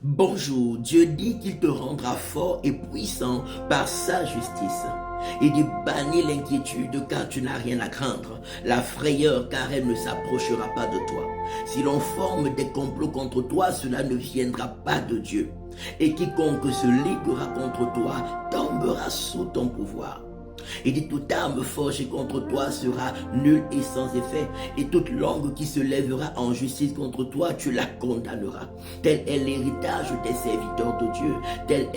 Bonjour, Dieu dit qu'il te rendra fort et puissant par sa justice. Et de bannir l'inquiétude car tu n'as rien à craindre, la frayeur car elle ne s'approchera pas de toi. Si l'on forme des complots contre toi, cela ne viendra pas de Dieu. Et quiconque se liguera contre toi tombera sous ton pouvoir. Et dit toute arme forgée contre toi sera nulle et sans effet, et toute langue qui se lèvera en justice contre toi, tu la condamneras. Tel est l'héritage des serviteurs de Dieu, tel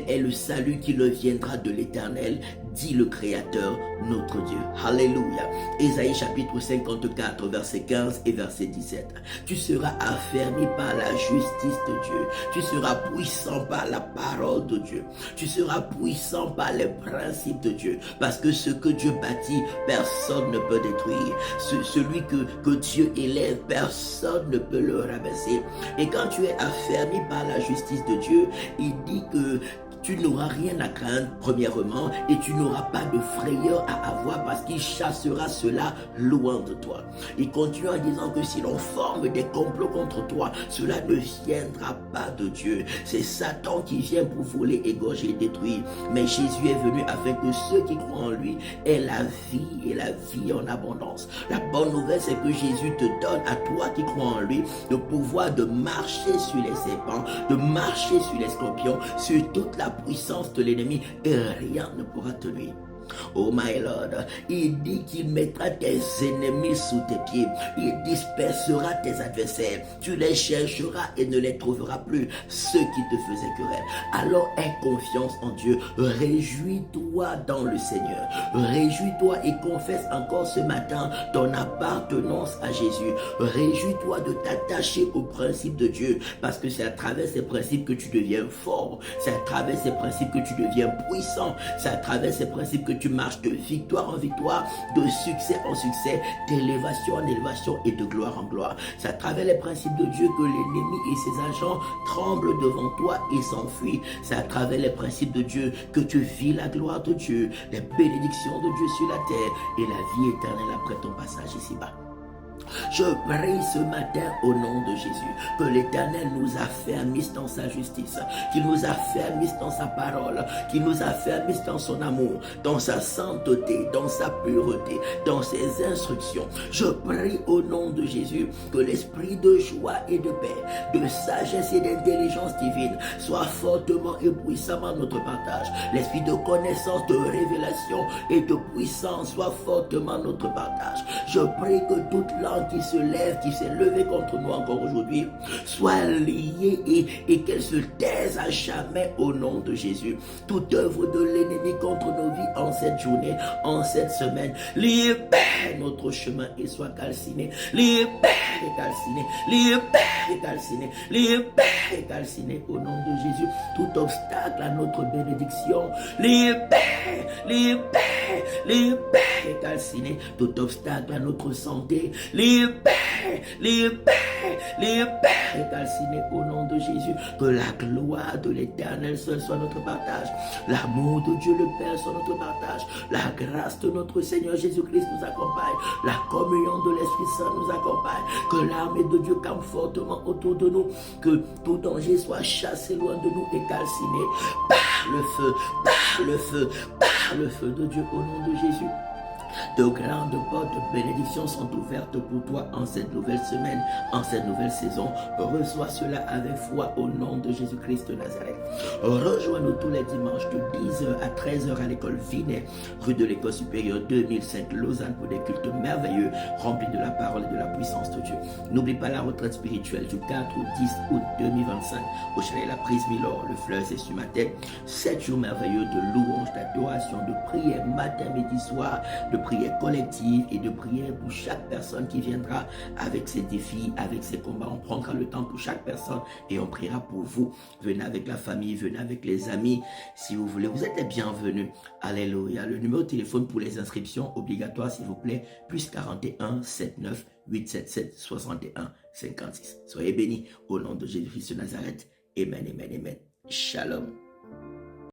est le salut qui leur viendra de l'Éternel, dit le Créateur, notre Dieu. Alléluia. Ésaïe chapitre 54, verset 15 et verset 17. Tu seras affermi par la justice de Dieu. Tu seras puissant par la parole de Dieu. Tu seras puissant par les principes de Dieu. Parce que ce que Dieu bâtit, personne ne peut détruire. Celui que Dieu élève, personne ne peut le rabaisser. Et quand tu es affermi par la justice de Dieu, il dit que tu n'auras rien à craindre, premièrement, et tu n'auras pas de frayeur à avoir parce qu'il chassera cela loin de toi. Il continue en disant que si l'on forme des complots contre toi, cela ne viendra pas de Dieu. C'est Satan qui vient pour voler, égorger et détruire. Mais Jésus est venu afin que ceux qui croient en lui aient la vie et la vie en abondance. La bonne nouvelle, c'est que Jésus te donne à toi qui crois en lui le pouvoir de marcher sur les serpents, de marcher sur les scorpions, sur toute la puissance de l'ennemi, et rien ne pourra te nuire. Oh my Lord, il dit qu'il mettra tes ennemis sous tes pieds, il dispersera tes adversaires, tu les chercheras et ne les trouveras plus, ceux qui te faisaient querelle. Alors aie confiance en Dieu, réjouis-toi dans le Seigneur, réjouis-toi et confesse encore ce matin ton appartenance à Jésus, réjouis-toi de t'attacher aux principes de Dieu, parce que c'est à travers ces principes que tu deviens fort, c'est à travers ces principes que tu deviens puissant, c'est à travers ces principes que tu marches de victoire en victoire, de succès en succès, d'élévation en élévation et de gloire en gloire. C'est à travers les principes de Dieu que l'ennemi et ses agents tremblent devant toi et s'enfuient. C'est à travers les principes de Dieu que tu vis la gloire de Dieu, les bénédictions de Dieu sur la terre et la vie éternelle après ton passage ici-bas. Je prie ce matin au nom de Jésus que l'Éternel nous affermisse dans sa justice, qu'il nous affermisse dans sa parole, qu'il nous affermisse dans son amour, dans sa sainteté, dans sa pureté, dans ses instructions. Je prie au nom de Jésus que l'esprit de joie et de paix, de sagesse et d'intelligence divine soit fortement et puissamment notre partage. L'esprit de connaissance, de révélation et de puissance soit fortement notre partage. Je prie que toute langue qui se lève, qui s'est levée contre nous encore aujourd'hui, soit liée et qu'elle se taise à jamais au nom de Jésus. Toute œuvre de l'ennemi contre nos vies en cette journée, en cette semaine, libère notre chemin et soit calciné. Libère et calciné. Libère et calciné. Libère et calciné au nom de Jésus. Tout obstacle à notre bénédiction, libère, libère, libère et calciné. Tout obstacle à notre santé, libère, libère, libère et calciné au nom de Jésus. Que la gloire de l'Éternel seul soit notre partage. L'amour de Dieu le Père soit notre partage. La grâce de notre Seigneur Jésus-Christ nous accompagne. La communion de l'Esprit Saint nous accompagne. Que l'armée de Dieu campe fortement autour de nous. Que tout danger soit chassé loin de nous et calciné par le feu, par le feu, par le feu de Dieu au nom de Jésus. De grandes portes de bénédiction sont ouvertes pour toi en cette nouvelle semaine, en cette nouvelle saison. Reçois cela avec foi au nom de Jésus-Christ de Nazareth. Rejoins-nous tous les dimanches de 10h à 13h à l'école Vinet, rue de l'école supérieure 2005 Lausanne pour des cultes merveilleux remplis de la parole et de la puissance de Dieu. N'oublie pas la retraite spirituelle du 4 au 10 août 2025 au chalet La Prise Milor, le fleuve c'est sur ma tête. 7 jours merveilleux de louange, d'adoration, de prière matin, midi, soir, de prière collective et de prière pour chaque personne qui viendra avec ses défis, avec ses combats. On prendra le temps pour chaque personne et on priera pour vous. Venez avec la famille, venez avec les amis. Si vous voulez, vous êtes les bienvenus. Alléluia. Le numéro de téléphone pour les inscriptions obligatoires, s'il vous plaît, plus 41 79 877 61 56. Soyez bénis au nom de Jésus-Christ de Nazareth. Amen, amen, amen. Shalom.